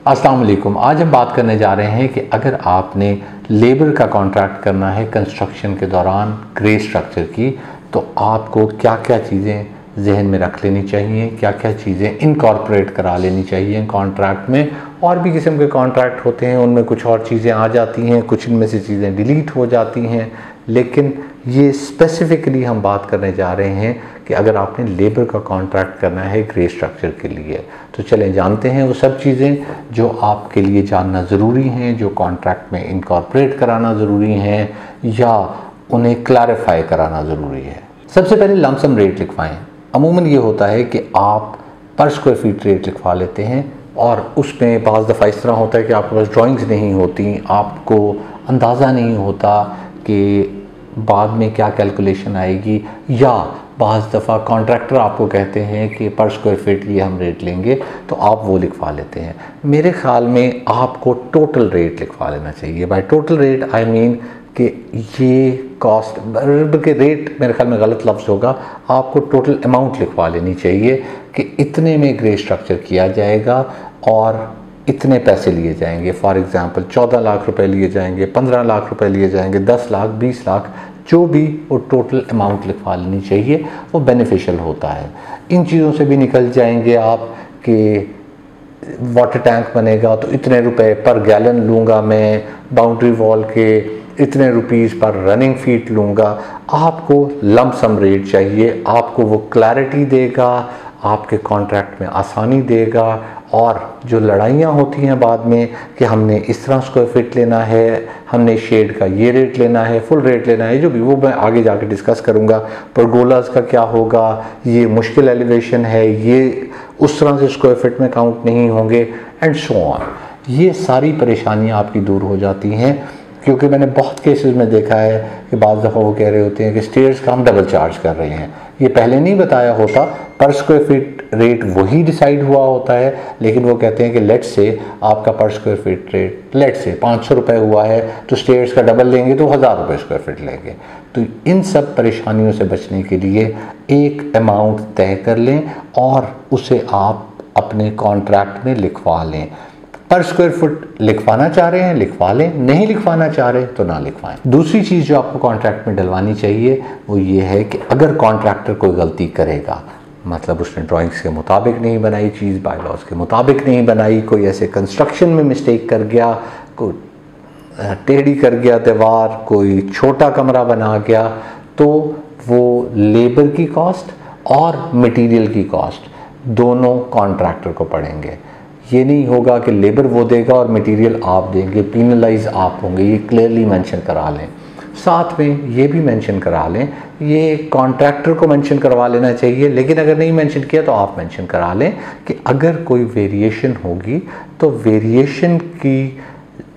अस्सलाम वालेकुम। आज हम बात करने जा रहे हैं कि अगर आपने लेबर का कॉन्ट्रैक्ट करना है कंस्ट्रक्शन के दौरान ग्रे स्ट्रक्चर की, तो आपको क्या क्या चीज़ें जहन में रख लेनी चाहिए, क्या क्या चीज़ें इनकॉर्पोरेट करा लेनी चाहिए कॉन्ट्रैक्ट में। और भी किस्म के कॉन्ट्रैक्ट होते हैं, उनमें कुछ और चीज़ें आ जाती हैं, कुछ इनमें से चीज़ें डिलीट हो जाती हैं, लेकिन ये स्पेसिफ़िकली हम बात करने जा रहे हैं कि अगर आपने लेबर का कॉन्ट्रैक्ट करना है ग्रे स्ट्रक्चर के लिए, तो चलें जानते हैं वो सब चीज़ें जो आपके लिए जानना ज़रूरी हैं, जो कॉन्ट्रैक्ट में इनकॉर्पोरेट कराना ज़रूरी हैं या उन्हें क्लैरिफाई कराना ज़रूरी है। सबसे पहले लमसम रेट लिखवाएं। अमूमन ये होता है कि आप पर स्क्वायर फीट रेट लिखवा लेते हैं और उसमें बाज़ दफ़ा इस तरह होता है कि आपके पास ड्राइंग्स नहीं होती, आपको अंदाज़ा नहीं होता कि बाद में क्या कैलकुलेशन आएगी, या बाज़ दफ़ा कॉन्ट्रैक्टर आपको कहते हैं कि पर स्क्वायर फीट ये हम रेट लेंगे, तो आप वो लिखवा लेते हैं। मेरे ख़्याल में आपको टोटल रेट लिखवा लेना चाहिए। By total rate I mean कि ये कॉस्ट के रेट मेरे ख्याल में गलत लफ्ज़ होगा, आपको टोटल अमाउंट लिखवा लेनी चाहिए कि इतने में ग्रे स्ट्रक्चर किया जाएगा और इतने पैसे लिए जाएंगे। फॉर एग्ज़ाम्पल 14 लाख रुपए लिए जाएंगे, 15 लाख रुपए लिए जाएंगे, 10 लाख, 20 लाख, जो भी वो टोटल अमाउंट लिखवा लेनी चाहिए, वो बेनिफिशियल होता है। इन चीज़ों से भी निकल जाएंगे आप कि वाटर टैंक बनेगा तो इतने रुपए पर गैलन लूँगा मैं, बाउंड्री वॉल के इतने रुपीस पर रनिंग फीट लूँगा। आपको लमसम रेट चाहिए, आपको वो क्लैरिटी देगा, आपके कॉन्ट्रैक्ट में आसानी देगा। और जो लड़ाइयाँ होती हैं बाद में कि हमने इस तरह स्क्वायर फीट लेना है, हमने शेड का ये रेट लेना है, फुल रेट लेना है, जो भी, वो मैं आगे जाके डिस्कस करूँगा। परगोलाज का क्या होगा, ये मुश्किल एलिवेशन है, ये उस तरह से स्क्वायर फीट में काउंट नहीं होंगे, एंड सो ऑन। ये सारी परेशानियाँ आपकी दूर हो जाती हैं, क्योंकि मैंने बहुत केसेस में देखा है कि बाज़ दफ़ा वो कह रहे होते हैं कि स्टेयर्स का हम डबल चार्ज कर रहे हैं। ये पहले नहीं बताया होता, पर स्क्वायर फीट रेट वही डिसाइड हुआ होता है, लेकिन वो कहते हैं कि लेट से आपका पर स्क्वायर फीट रेट लेट से 500 रुपये हुआ है, तो स्टेयर्स का डबल लेंगे तो 1000 रुपये स्क्वायर फीट लेंगे। तो इन सब परेशानियों से बचने के लिए एक अमाउंट तय कर लें और उसे आप अपने कॉन्ट्रैक्ट में लिखवा लें। पर स्क्वायर फुट लिखवाना चाह रहे हैं लिखवा लें, नहीं लिखवाना चाह रहे तो ना लिखवाएं। दूसरी चीज़ जो आपको कॉन्ट्रैक्ट में डलवानी चाहिए वो ये है कि अगर कॉन्ट्रैक्टर कोई गलती करेगा, मतलब उसने ड्राइंग्स के मुताबिक नहीं बनाई चीज़, बाय लॉज के मुताबिक नहीं बनाई, कोई ऐसे कंस्ट्रक्शन में मिस्टेक कर गया, कोई टेढ़ी कर गया दीवार, कोई छोटा कमरा बना गया, तो वो लेबर की कॉस्ट और मटेरियल की कॉस्ट दोनों कॉन्ट्रैक्टर को पड़ेंगे। ये नहीं होगा कि लेबर वो देगा और मटेरियल आप देंगे, पेनलाइज आप होंगे। ये क्लियरली मेंशन करा लें। साथ में ये भी मेंशन करा लें, ये कॉन्ट्रैक्टर को मेंशन करवा लेना चाहिए, लेकिन अगर नहीं मेंशन किया तो आप मेंशन करा लें कि अगर कोई वेरिएशन होगी तो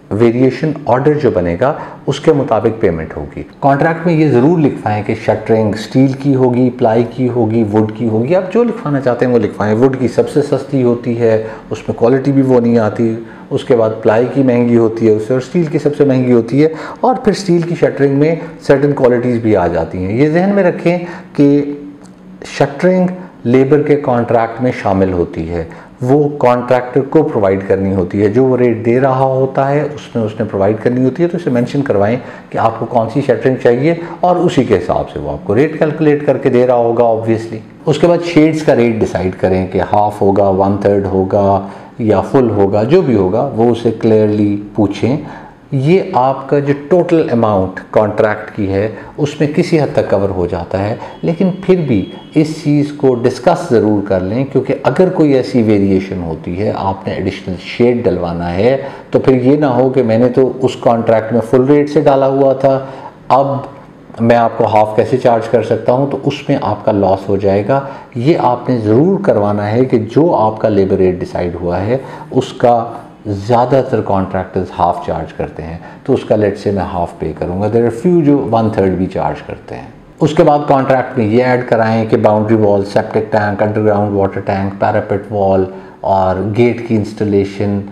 वेरिएशन ऑर्डर जो बनेगा उसके मुताबिक पेमेंट होगी। कॉन्ट्रैक्ट में ये ज़रूर लिखवाएं कि शटरिंग स्टील की होगी, प्लाई की होगी, वुड की होगी। आप जो लिखवाना चाहते हैं वो लिखवाएं। वुड की सबसे सस्ती होती है, उसमें क्वालिटी भी वो नहीं आती। उसके बाद प्लाई की महंगी होती है उससे, और स्टील की सबसे महंगी होती है। और फिर स्टील की शटरिंग में सर्टेन क्वालिटीज़ भी आ जाती हैं। ये जहन में रखें कि शटरिंग लेबर के कॉन्ट्रैक्ट में शामिल होती है, वो कॉन्ट्रैक्टर को प्रोवाइड करनी होती है। जो वो रेट दे रहा होता है उसमें उसने प्रोवाइड करनी होती है। तो इसे मेंशन करवाएं कि आपको कौन सी शटरिंग चाहिए और उसी के हिसाब से वो आपको रेट कैलकुलेट करके दे रहा होगा ऑब्वियसली। उसके बाद शेड्स का रेट डिसाइड करें कि हाफ होगा, 1/3 होगा या फुल होगा, जो भी होगा वो उसे क्लियरली पूछें। ये आपका जो टोटल अमाउंट कॉन्ट्रैक्ट की है उसमें किसी हद तक कवर हो जाता है, लेकिन फिर भी इस चीज़ को डिस्कस ज़रूर कर लें, क्योंकि अगर कोई ऐसी वेरिएशन होती है, आपने एडिशनल शेड डलवाना है, तो फिर ये ना हो कि मैंने तो उस कॉन्ट्रैक्ट में फुल रेट से डाला हुआ था, अब मैं आपको हाफ कैसे चार्ज कर सकता हूँ, तो उसमें आपका लॉस हो जाएगा। ये आपने ज़रूर करवाना है कि जो आपका लेबर रेट डिसाइड हुआ है उसका ज़्यादातर कॉन्ट्रैक्टर्स हाफ चार्ज करते हैं, तो उसका लेट से मैं हाफ पे करूँगा। देयर आर फ्यू जो 1/3 भी चार्ज करते हैं। उसके बाद कॉन्ट्रैक्ट में ये ऐड कराएं कि boundary wall, septic tank, underground water tank, parapet wall और गेट की इंस्टॉलेशन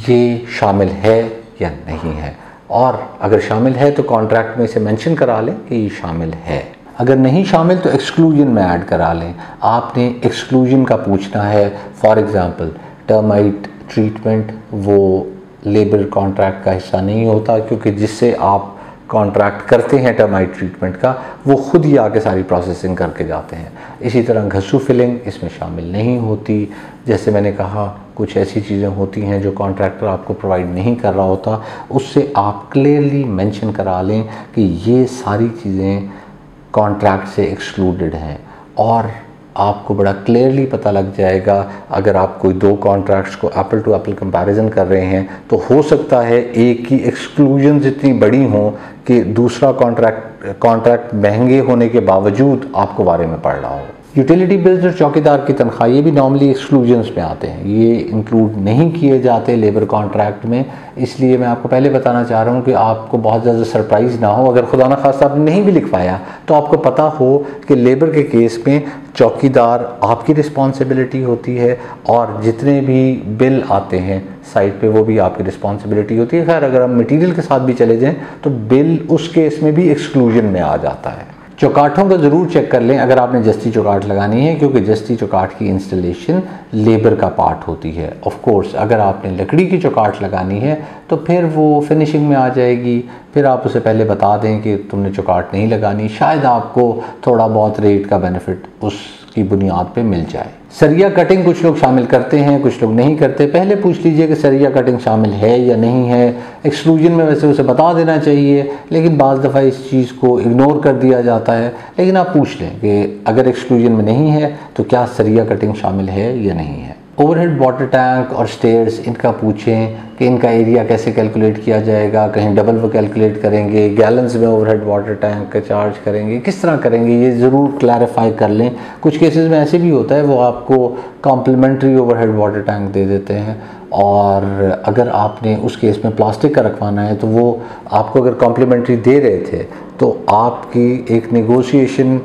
ये शामिल है या नहीं है। और अगर शामिल है तो कॉन्ट्रैक्ट में इसे मेंशन करा लें कि ये शामिल है। अगर नहीं शामिल तो एक्सक्लूजन में ऐड करा लें। आपने एक्सक्लूजन का पूछना है, फॉर एग्ज़ाम्पल टर्माइट ट्रीटमेंट वो लेबर कॉन्ट्रैक्ट का हिस्सा नहीं होता, क्योंकि जिससे आप कॉन्ट्रैक्ट करते हैं टर्माइट ट्रीटमेंट का, वो खुद ही आके सारी प्रोसेसिंग करके जाते हैं। इसी तरह घसू फिलिंग इसमें शामिल नहीं होती। जैसे मैंने कहा, कुछ ऐसी चीज़ें होती हैं जो कॉन्ट्रैक्टर आपको प्रोवाइड नहीं कर रहा होता, उससे आप क्लियरली मेंशन करा लें कि ये सारी चीज़ें कॉन्ट्रैक्ट से एक्सक्लूडेड हैं, और आपको बड़ा क्लियरली पता लग जाएगा। अगर आप कोई दो कॉन्ट्रैक्ट्स को एप्पल टू एप्पल कंपैरिजन कर रहे हैं, तो हो सकता है एक की एक्सक्लूजन्स इतनी बड़ी हों कि दूसरा कॉन्ट्रैक्ट महंगे होने के बावजूद आपको बारे में पड़ रहा हो। यूटिलिटी बिल्स और चौकीदार की तनख्वाह, ये भी नॉर्मली एक्सक्लूजन्स में आते हैं, ये इंक्लूड नहीं किए जाते लेबर कॉन्ट्रैक्ट में। इसलिए मैं आपको पहले बताना चाह रहा हूँ कि आपको बहुत ज़्यादा सरप्राइज़ ना हो। अगर खुदा न खास्ता आपने नहीं भी लिखवाया, तो आपको पता हो कि लेबर के केस में चौकीदार आपकी रिस्पॉन्सिबिलिटी होती है, और जितने भी बिल आते हैं साइट पे वो भी आपकी रिस्पॉन्सिबिलिटी होती है। खैर, अगर हम मटेरियल के साथ भी चले जाएं तो बिल उस केस में भी एक्सक्लूजन में आ जाता है। चौकाठों को ज़रूर चेक कर लें अगर आपने जस्ती चौकाठ लगानी है, क्योंकि जस्ती चौकाठ की इंस्टॉलेशन लेबर का पार्ट होती है। ऑफ कोर्स अगर आपने लकड़ी की चौकाठ लगानी है तो फिर वो फिनिशिंग में आ जाएगी। फिर आप उसे पहले बता दें कि तुमने चौकाठ नहीं लगानी, शायद आपको थोड़ा बहुत रेट का बेनिफिट उसकी बुनियाद पे मिल जाए। सरिया कटिंग कुछ लोग शामिल करते हैं, कुछ लोग नहीं करते। पहले पूछ लीजिए कि सरिया कटिंग शामिल है या नहीं है। एक्सक्लूजन में वैसे उसे बता देना चाहिए, लेकिन बाज़ दफ़ा इस चीज़ को इग्नोर कर दिया जाता है। लेकिन आप पूछ लें कि अगर एक्सक्लूजन में नहीं है तो क्या सरिया कटिंग शामिल है या नहीं है। ओवरहेड वाटर टैंक और स्टेयर्स, इनका पूछें कि इनका एरिया कैसे कैलकुलेट किया जाएगा। कहीं डबल वो कैलकुलेट करेंगे, गैलन्स में ओवरहेड वाटर टैंक का चार्ज करेंगे, किस तरह करेंगे, ये ज़रूर क्लैरिफाई कर लें। कुछ केसेस में ऐसे भी होता है वो आपको कॉम्प्लीमेंट्री ओवरहेड वाटर टैंक दे देते हैं, और अगर आपने उस केस में प्लास्टिक का रखवाना है तो वो आपको अगर कॉम्प्लीमेंट्री दे रहे थे तो आपकी एक नेगोशिएशन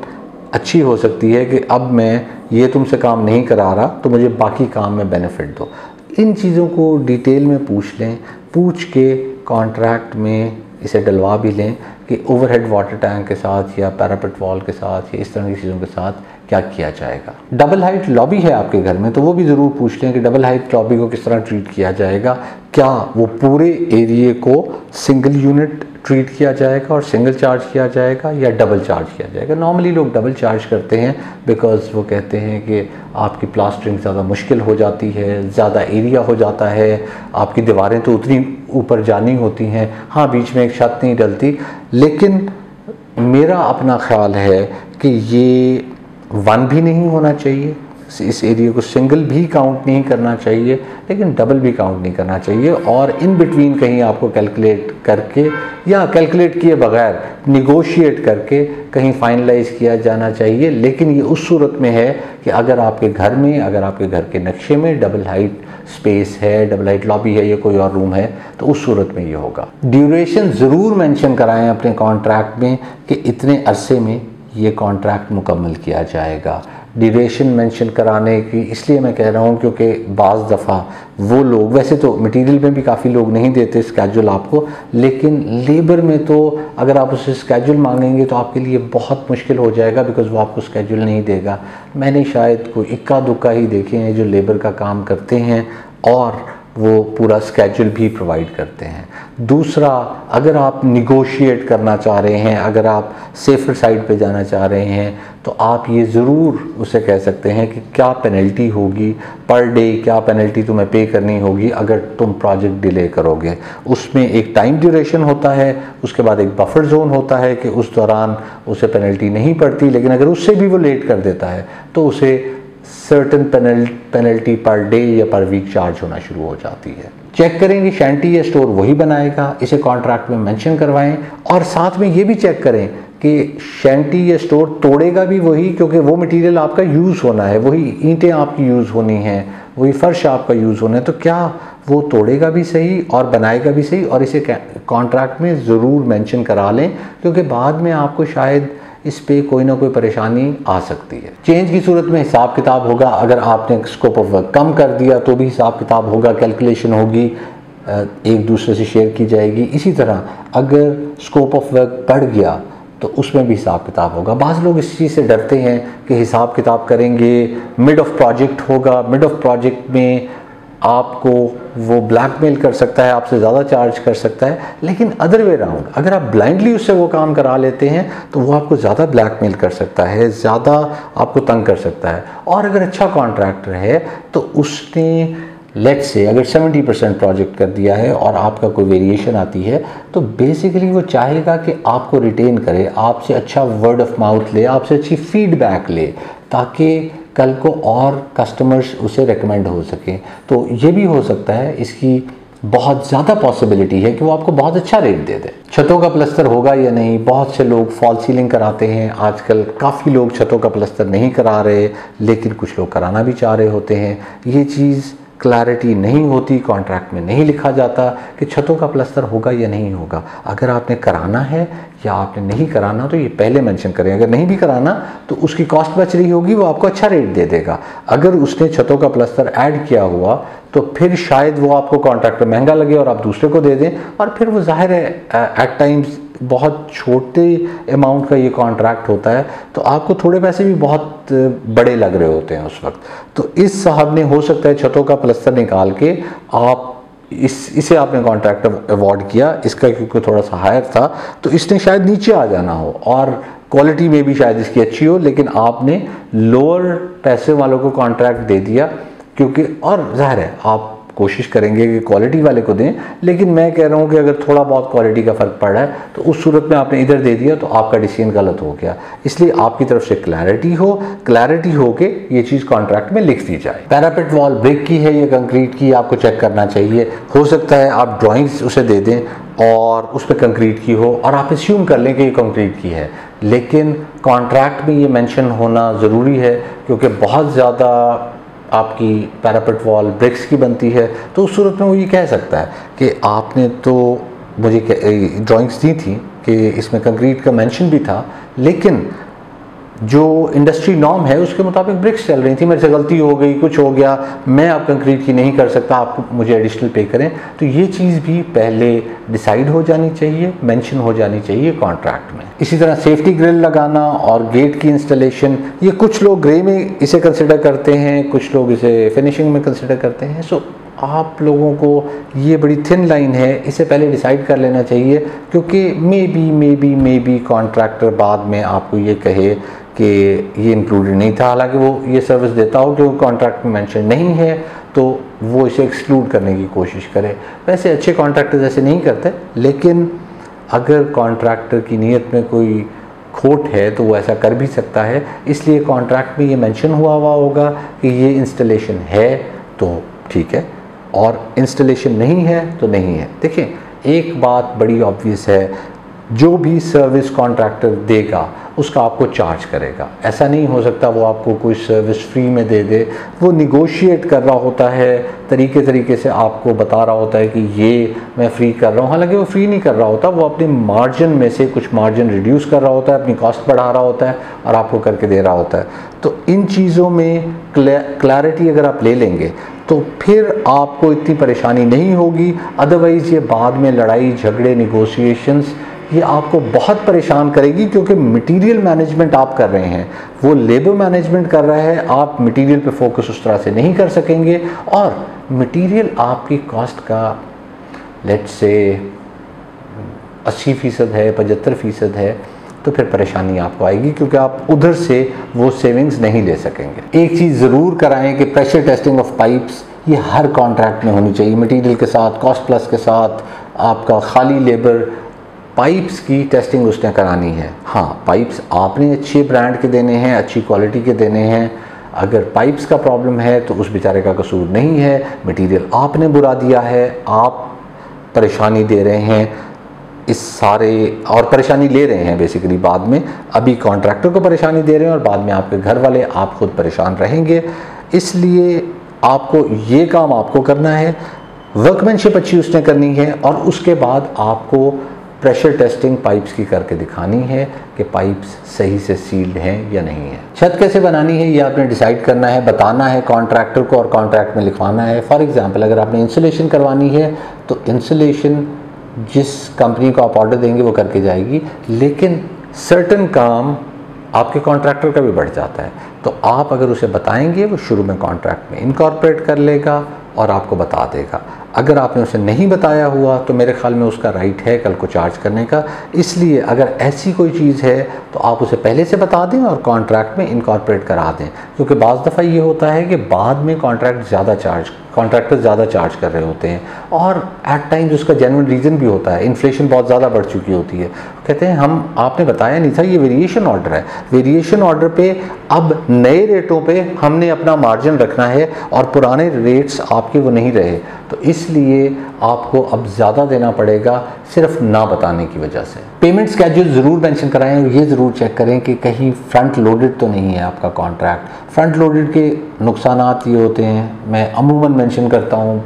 अच्छी हो सकती है कि अब मैं ये तुमसे काम नहीं करा रहा तो मुझे बाकी काम में बेनिफिट दो। इन चीज़ों को डिटेल में पूछ लें, पूछ के कॉन्ट्रैक्ट में इसे डलवा भी लें कि ओवरहेड वाटर टैंक के साथ या पैरापेट वॉल के साथ या इस तरह की चीज़ों के साथ क्या किया जाएगा। डबल हाइट लॉबी है आपके घर में तो वो भी ज़रूर पूछ लें कि डबल हाइट लॉबी को किस तरह ट्रीट किया जाएगा। क्या वो पूरे एरिए को सिंगल यूनिट ट्रीट किया जाएगा और सिंगल चार्ज किया जाएगा या डबल चार्ज किया जाएगा। नॉर्मली लोग डबल चार्ज करते हैं बिकॉज़ वो कहते हैं कि आपकी प्लास्टरिंग ज़्यादा मुश्किल हो जाती है, ज़्यादा एरिया हो जाता है, आपकी दीवारें तो उतनी ऊपर जानी होती हैं, हाँ बीच में एक छत नहीं डलती। लेकिन मेरा अपना ख्याल है कि ये वन भी नहीं होना चाहिए, इस एरिया को सिंगल भी काउंट नहीं करना चाहिए, लेकिन डबल भी काउंट नहीं करना चाहिए, और इन बिटवीन कहीं आपको कैलकुलेट करके या कैलकुलेट किए बगैर निगोशिएट करके कहीं फाइनलाइज किया जाना चाहिए। लेकिन ये उस सूरत में है कि अगर आपके घर में, अगर आपके घर के नक्शे में डबल हाइट स्पेस है, डबल हाइट लॉबी है या कोई और रूम है, तो उस सूरत में ये होगा। ड्यूरेशन ज़रूर मेंशन कराएं अपने कॉन्ट्रैक्ट में कि इतने अरसे में ये कॉन्ट्रैक्ट मुकम्मल किया जाएगा। ड्यूरेशन मेंशन कराने की इसलिए मैं कह रहा हूँ क्योंकि बाज़ दफ़ा वो लोग, वैसे तो मटेरियल में भी काफ़ी लोग नहीं देते स्केड्यूल आपको, लेकिन लेबर में तो अगर आप उससे स्केड्यूल मांगेंगे तो आपके लिए बहुत मुश्किल हो जाएगा, बिकॉज़ वो आपको स्केड्यूल नहीं देगा। मैंने शायद कोई इक्का दुक्का ही देखे हैं जो लेबर का काम करते हैं और वो पूरा स्केड्यूल भी प्रोवाइड करते हैं। दूसरा, अगर आप निगोशिएट करना चाह रहे हैं, अगर आप सेफर साइड पे जाना चाह रहे हैं, तो आप ये ज़रूर उसे कह सकते हैं कि क्या पेनल्टी होगी पर डे, क्या पेनल्टी तुम्हें पे करनी होगी अगर तुम प्रोजेक्ट डिले करोगे। उसमें एक टाइम ड्यूरेशन होता है, उसके बाद एक बफर जोन होता है कि उस दौरान उसे पेनल्टी नहीं पड़ती, लेकिन अगर उससे भी वो लेट कर देता है तो उसे सर्टन पेनल्टी पर डे या पर वीक चार्ज होना शुरू हो जाती है। चेक करेंगे शैंटी या स्टोर वही बनाएगा, इसे कॉन्ट्रैक्ट में मेंशन करवाएं, और साथ में ये भी चेक करें कि शैंटी या स्टोर तोड़ेगा भी वही, क्योंकि वो मटेरियल आपका यूज़ होना है, वही ईंटें आपकी यूज़ होनी हैं, वही फर्श आपका यूज़ होना है, तो क्या वो तोड़ेगा भी सही और बनाएगा भी सही। और इसे कॉन्ट्रैक्ट में ज़रूर मेंशन करा लें, क्योंकि बाद में आपको शायद इस पे कोई ना कोई परेशानी आ सकती है। चेंज की सूरत में हिसाब किताब होगा, अगर आपने स्कोप ऑफ वर्क कम कर दिया तो भी हिसाब किताब होगा, कैलकुलेशन होगी, एक दूसरे से शेयर की जाएगी। इसी तरह अगर स्कोप ऑफ वर्क बढ़ गया तो उसमें भी हिसाब किताब होगा। बाज़ लोग इस चीज़ से डरते हैं कि हिसाब किताब करेंगे, मिड ऑफ प्रोजेक्ट होगा, मिड ऑफ प्रोजेक्ट में आपको वो ब्लैकमेल कर सकता है, आपसे ज़्यादा चार्ज कर सकता है। लेकिन अदर वे राउंड, अगर आप ब्लाइंडली उससे वो काम करा लेते हैं तो वो आपको ज़्यादा ब्लैकमेल कर सकता है, ज़्यादा आपको तंग कर सकता है। और अगर अच्छा कॉन्ट्रैक्टर है तो उसने लेट्स से अगर 70% प्रोजेक्ट कर दिया है और आपका कोई वेरिएशन आती है तो बेसिकली वो चाहेगा कि आपको रिटेन करे, आपसे अच्छा वर्ड ऑफ माउथ ले, आपसे अच्छी फीडबैक ले, ताकि कल को और कस्टमर्स उसे रेकमेंड हो सकें। तो ये भी हो सकता है, इसकी बहुत ज़्यादा पॉसिबिलिटी है कि वो आपको बहुत अच्छा रेट दे दे। छतों का प्लस्तर होगा या नहीं, बहुत से लोग फॉल सीलिंग कराते हैं आजकल, काफ़ी लोग छतों का प्लस्तर नहीं करा रहे, लेकिन कुछ लोग कराना भी चाह रहे होते हैं। ये चीज़ क्लैरिटी नहीं होती, कॉन्ट्रैक्ट में नहीं लिखा जाता कि छतों का प्लस्तर होगा या नहीं होगा। अगर आपने कराना है या आपने नहीं कराना तो ये पहले मेंशन करें। अगर नहीं भी कराना तो उसकी कॉस्ट बच रही होगी, वो आपको अच्छा रेट दे देगा। अगर उसने छतों का प्लस्तर ऐड किया हुआ तो फिर शायद वो आपको कॉन्ट्रैक्ट में महंगा लगे और आप दूसरे को दे दें, और फिर वो जाहिर है एट टाइम्स बहुत छोटे अमाउंट का ये कॉन्ट्रैक्ट होता है तो आपको थोड़े पैसे भी बहुत बड़े लग रहे होते हैं उस वक्त। तो इस साहब ने हो सकता है छतों का प्लस्तर निकाल के आप इसे आपने कॉन्ट्रैक्ट अवॉर्ड किया, इसका क्योंकि थोड़ा सा हायर था तो इसने शायद नीचे आ जाना हो और क्वालिटी में भी शायद इसकी अच्छी हो, लेकिन आपने लोअर पैसे वालों को कॉन्ट्रैक्ट दे दिया क्योंकि, और जाहिर है आप कोशिश करेंगे कि क्वालिटी वाले को दें, लेकिन मैं कह रहा हूँ कि अगर थोड़ा बहुत क्वालिटी का फ़र्क पड़ रहा है तो उस सूरत में आपने इधर दे दिया तो आपका डिसीजन गलत हो गया। इसलिए आपकी तरफ से क्लैरिटी हो के ये चीज़ कॉन्ट्रैक्ट में लिख दी जाए। पैरापेट वॉल ब्रिक की है या कंक्रीट की, आपको चेक करना चाहिए। हो सकता है आप ड्राइंग्स उसे दे दें और उस पर कंक्रीट की हो और आप एस्यूम कर लें कि ये कंक्रीट की है, लेकिन कॉन्ट्रैक्ट में ये मेंशन होना ज़रूरी है क्योंकि बहुत ज़्यादा आपकी पैरापेट वॉल ब्रिक्स की बनती है तो उस सूरत में वो ये कह सकता है कि आपने तो मुझे ड्राइंग्स दी थी कि इसमें कंक्रीट का मेंशन भी था, लेकिन जो इंडस्ट्री नॉर्म है उसके मुताबिक ब्रिक्स चल रही थी, मेरे से गलती हो गई, कुछ हो गया, मैं अब कंक्रीट की नहीं कर सकता, आप मुझे एडिशनल पे करें। तो ये चीज़ भी पहले डिसाइड हो जानी चाहिए, मेंशन हो जानी चाहिए कॉन्ट्रैक्ट में। इसी तरह सेफ्टी ग्रिल लगाना और गेट की इंस्टॉलेशन, ये कुछ लोग ग्रे में इसे कंसिडर करते हैं, कुछ लोग इसे फिनिशिंग में कंसिडर करते हैं। सो आप लोगों को ये बड़ी थिन लाइन है, इसे पहले डिसाइड कर लेना चाहिए क्योंकि मे बी कॉन्ट्रैक्टर बाद में आपको ये कहे कि ये इंक्लूडेड नहीं था, हालांकि वो ये सर्विस देता हो कि वो कॉन्ट्रैक्ट में मेंशन नहीं है तो वो इसे एक्सक्लूड करने की कोशिश करे। वैसे अच्छे कॉन्ट्रैक्टर ऐसे नहीं करते, लेकिन अगर कॉन्ट्रैक्टर की नीयत में कोई खोट है तो वो ऐसा कर भी सकता है। इसलिए कॉन्ट्रैक्ट में ये मेंशन हुआ होगा कि ये इंस्टॉलेशन है तो ठीक है, और इंस्टॉलेशन नहीं है तो नहीं है। देखिए एक बात बड़ी ऑब्वियस है, जो भी सर्विस कॉन्ट्रैक्टर देगा उसका आपको चार्ज करेगा। ऐसा नहीं हो सकता वो आपको कोई सर्विस फ्री में दे दे, वो निगोशिएट कर रहा होता है, तरीके से आपको बता रहा होता है कि ये मैं फ्री कर रहा हूँ, हालांकि वो फ्री नहीं कर रहा होता, वो अपने मार्जिन में से कुछ मार्जिन रिड्यूस कर रहा होता है, अपनी कॉस्ट बढ़ा रहा होता है और आपको करके दे रहा होता है। तो इन चीज़ों में क्लैरिटी अगर आप ले लेंगे तो फिर आपको इतनी परेशानी नहीं होगी। अदरवाइज़ ये बाद में लड़ाई झगड़े निगोशिएशंस ये आपको बहुत परेशान करेगी, क्योंकि मटेरियल मैनेजमेंट आप कर रहे हैं, वो लेबर मैनेजमेंट कर रहा है, आप मटेरियल पे फोकस उस तरह से नहीं कर सकेंगे और मटेरियल आपकी कॉस्ट का लेट्स से 80% है, 75% है, तो फिर परेशानी आपको आएगी क्योंकि आप उधर से वो सेविंग्स नहीं ले सकेंगे। एक चीज़ ज़रूर कराएं कि प्रेशर टेस्टिंग ऑफ पाइप्स ये हर कॉन्ट्रैक्ट में होनी चाहिए, मटेरियल के साथ, कॉस्ट प्लस के साथ, आपका खाली लेबर, पाइप्स की टेस्टिंग उसने करानी है। हाँ, पाइप्स आपने अच्छे ब्रांड के देने हैं, अच्छी क्वालिटी के देने हैं। अगर पाइप्स का प्रॉब्लम है तो उस बेचारे का कसूर नहीं है, मटेरियल आपने बुरा दिया है, आप परेशानी दे रहे हैं इस सारे, और परेशानी ले रहे हैं बेसिकली बाद में। अभी कॉन्ट्रैक्टर को परेशानी दे रहे हैं और बाद में आपके घर वाले, आप खुद परेशान रहेंगे। इसलिए आपको ये काम आपको करना है, वर्कमैनशिप अच्छी उसने करनी है और उसके बाद आपको प्रेशर टेस्टिंग पाइप्स की करके दिखानी है कि पाइप्स सही से सील्ड हैं या नहीं है। छत कैसे बनानी है ये आपने डिसाइड करना है, बताना है कॉन्ट्रैक्टर को और कॉन्ट्रैक्ट में लिखवाना है। फॉर एग्जांपल अगर आपने इंसुलेशन करवानी है तो इंसुलेशन जिस कंपनी को आप ऑर्डर देंगे वो करके जाएगी, लेकिन सर्टन काम आपके कॉन्ट्रैक्टर का भी बढ़ जाता है, तो आप अगर उसे बताएंगे वो शुरू में कॉन्ट्रैक्ट में इनकॉर्पोरेट कर लेगा और आपको बता देगा। अगर आपने उसे नहीं बताया हुआ तो मेरे ख्याल में उसका राइट है कल को चार्ज करने का। इसलिए अगर ऐसी कोई चीज़ है तो आप उसे पहले से बता दें और कॉन्ट्रैक्ट में इनकॉर्पोरेट करा दें, क्योंकि बाज़ दफ़ा ये होता है कि बाद में कॉन्ट्रैक्टर ज़्यादा चार्ज कर रहे होते हैं, और एट टाइम्स उसका जेन्युइन रीज़न भी होता है, इन्फ्लेशन बहुत ज़्यादा बढ़ चुकी होती है। कहते हैं हम आपने बताया नहीं था, ये वेरिएशन ऑर्डर है, वेरिएशन ऑर्डर पे अब नए रेटों पे हमने अपना मार्जिन रखना है और पुराने रेट्स आपके वो नहीं रहे, तो इसलिए आपको अब ज़्यादा देना पड़ेगा सिर्फ ना बताने की वजह से। पेमेंट स्केड्यूल ज़रूर मेंशन कराएं और ये ज़रूर चेक करें कि कहीं फ्रंट लोडेड तो नहीं है आपका कॉन्ट्रैक्ट। फ्रंट लोडेड के नुकसानात ये होते हैं, मैं अमूमन मेंशन करता हूँ,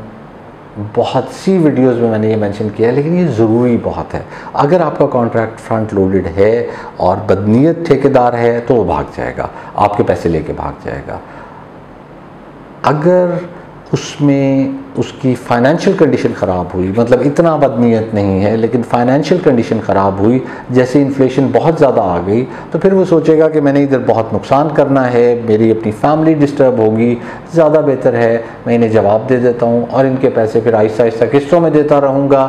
बहुत सी वीडियोस में मैंने ये मेंशन किया है, लेकिन ये ज़रूरी बहुत है। अगर आपका कॉन्ट्रैक्ट फ्रंट लोडेड है और बदनीयत ठेकेदार है तो वो भाग जाएगा, आपके पैसे लेके भाग जाएगा। अगर उसमें उसकी फाइनेंशियल कंडीशन ख़राब हुई, मतलब इतना बदनीयत नहीं है लेकिन फाइनेंशियल कंडीशन ख़राब हुई, जैसे इन्फ्लेशन बहुत ज़्यादा आ गई, तो फिर वो सोचेगा कि मैंने इधर बहुत नुकसान करना है, मेरी अपनी फैमिली डिस्टर्ब होगी, ज़्यादा बेहतर है मैं इन्हें जवाब दे देता हूँ और इनके पैसे फिर आहिस्ता आहिस्ता किस्तों में देता रहूँगा,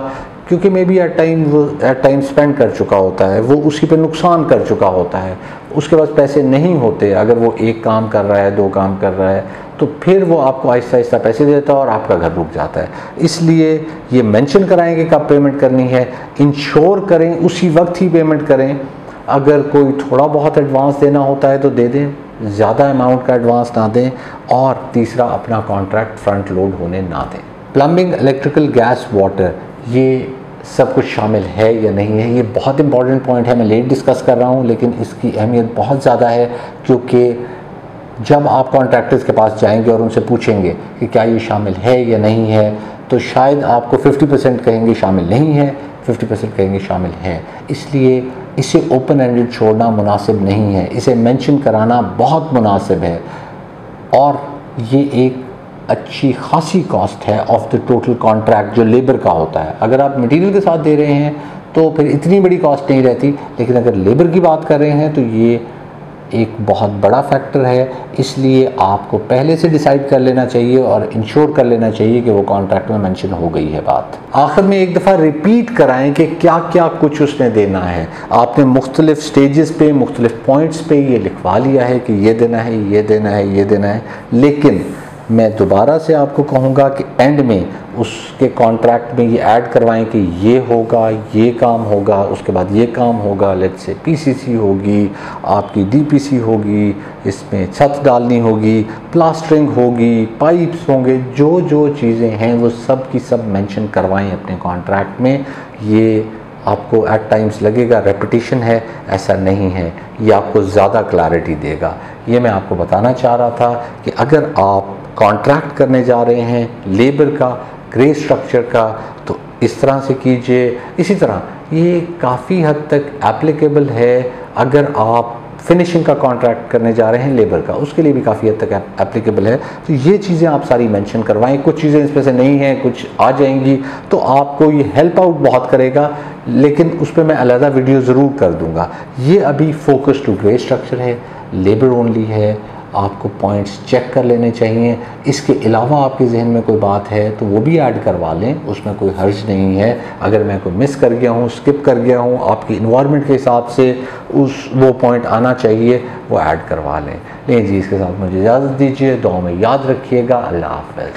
क्योंकि may be at time spend कर चुका होता है, वो उसी पे नुकसान कर चुका होता है, उसके पास पैसे नहीं होते। अगर वो एक काम कर रहा है, दो काम कर रहा है, तो फिर वो आपको आहिस्ता आहिस्ता पैसे देता है और आपका घर रुक जाता है। इसलिए ये मेंशन कराएं कि कब पेमेंट करनी है, इंश्योर करें उसी वक्त ही पेमेंट करें। अगर कोई थोड़ा बहुत एडवांस देना होता है तो दे दें, ज़्यादा अमाउंट का एडवांस ना दें। और तीसरा, अपना कॉन्ट्रैक्ट फ्रंट लोड होने ना दें। प्लम्बिंग, इलेक्ट्रिकल, गैस, वाटर, ये सब कुछ शामिल है या नहीं है, ये बहुत इंपॉर्टेंट पॉइंट है। मैं लेट डिस्कस कर रहा हूँ लेकिन इसकी अहमियत बहुत ज़्यादा है, क्योंकि जब आप कॉन्ट्रैक्टर्स के पास जाएंगे और उनसे पूछेंगे कि क्या ये शामिल है या नहीं है, तो शायद आपको 50% कहेंगे शामिल नहीं है, 50% कहेंगे शामिल है। इसलिए इसे ओपन एंडेड छोड़ना मुनासिब नहीं है, इसे मेंशन कराना बहुत मुनासिब है। और ये एक अच्छी खासी कॉस्ट है ऑफ द टोटल कॉन्ट्रैक्ट जो लेबर का होता है। अगर आप मटेरियल के साथ दे रहे हैं तो फिर इतनी बड़ी कॉस्ट नहीं रहती, लेकिन अगर लेबर की बात कर रहे हैं तो ये एक बहुत बड़ा फैक्टर है। इसलिए आपको पहले से डिसाइड कर लेना चाहिए और इंश्योर कर लेना चाहिए कि वो कॉन्ट्रैक्ट में मेंशन हो गई है बात। आखिर में एक दफ़ा रिपीट कराएं कि क्या क्या कुछ उसने देना है। आपने मुख्तलिफ स्टेजेस पे, मुख्तलिफ पॉइंट्स पे ये लिखवा लिया है कि ये देना है, ये देना है, ये देना है, लेकिन मैं दोबारा से आपको कहूँगा कि एंड में उसके कॉन्ट्रैक्ट में ये ऐड करवाएं कि ये होगा, ये काम होगा, उसके बाद ये काम होगा, लेट्स से पीसीसी होगी, आपकी डीपीसी होगी, इसमें छत डालनी होगी, प्लास्टरिंग होगी, पाइप्स होंगे, जो जो चीज़ें हैं वो सब की सब मेंशन करवाएं अपने कॉन्ट्रैक्ट में। ये आपको एट टाइम्स लगेगा रेपिटेशन है, ऐसा नहीं है, ये आपको ज़्यादा क्लैरिटी देगा। ये मैं आपको बताना चाह रहा था कि अगर आप कॉन्ट्रैक्ट करने जा रहे हैं लेबर का, ग्रे स्ट्रक्चर का, तो इस तरह से कीजिए। इसी तरह ये काफ़ी हद तक एप्लीकेबल है अगर आप फिनिशिंग का कॉन्ट्रैक्ट करने जा रहे हैं लेबर का, उसके लिए भी काफ़ी हद तक एप्लीकेबल है। तो ये चीज़ें आप सारी मेंशन करवाएं। कुछ चीज़ें इसमें से नहीं हैं, कुछ आ जाएंगी, तो आपको ये हेल्प आउट बहुत करेगा, लेकिन उस पर मैं अलग वीडियो ज़रूर कर दूंगा। ये अभी फोकस टू ग्रे स्ट्रक्चर है, लेबर ओनली है, आपको पॉइंट्स चेक कर लेने चाहिए। इसके अलावा आपके जहन में कोई बात है तो वो भी ऐड करवा लें, उसमें कोई हर्ज नहीं है। अगर मैं कोई मिस कर गया हूँ, स्किप कर गया हूँ, आपकी इन्वायरमेंट के हिसाब से वो पॉइंट आना चाहिए, वो ऐड करवा लें। नहीं जी, इसके साथ मुझे इजाज़त दीजिए, दुआ में याद रखिएगा। अल्लाह हाफ़िज़।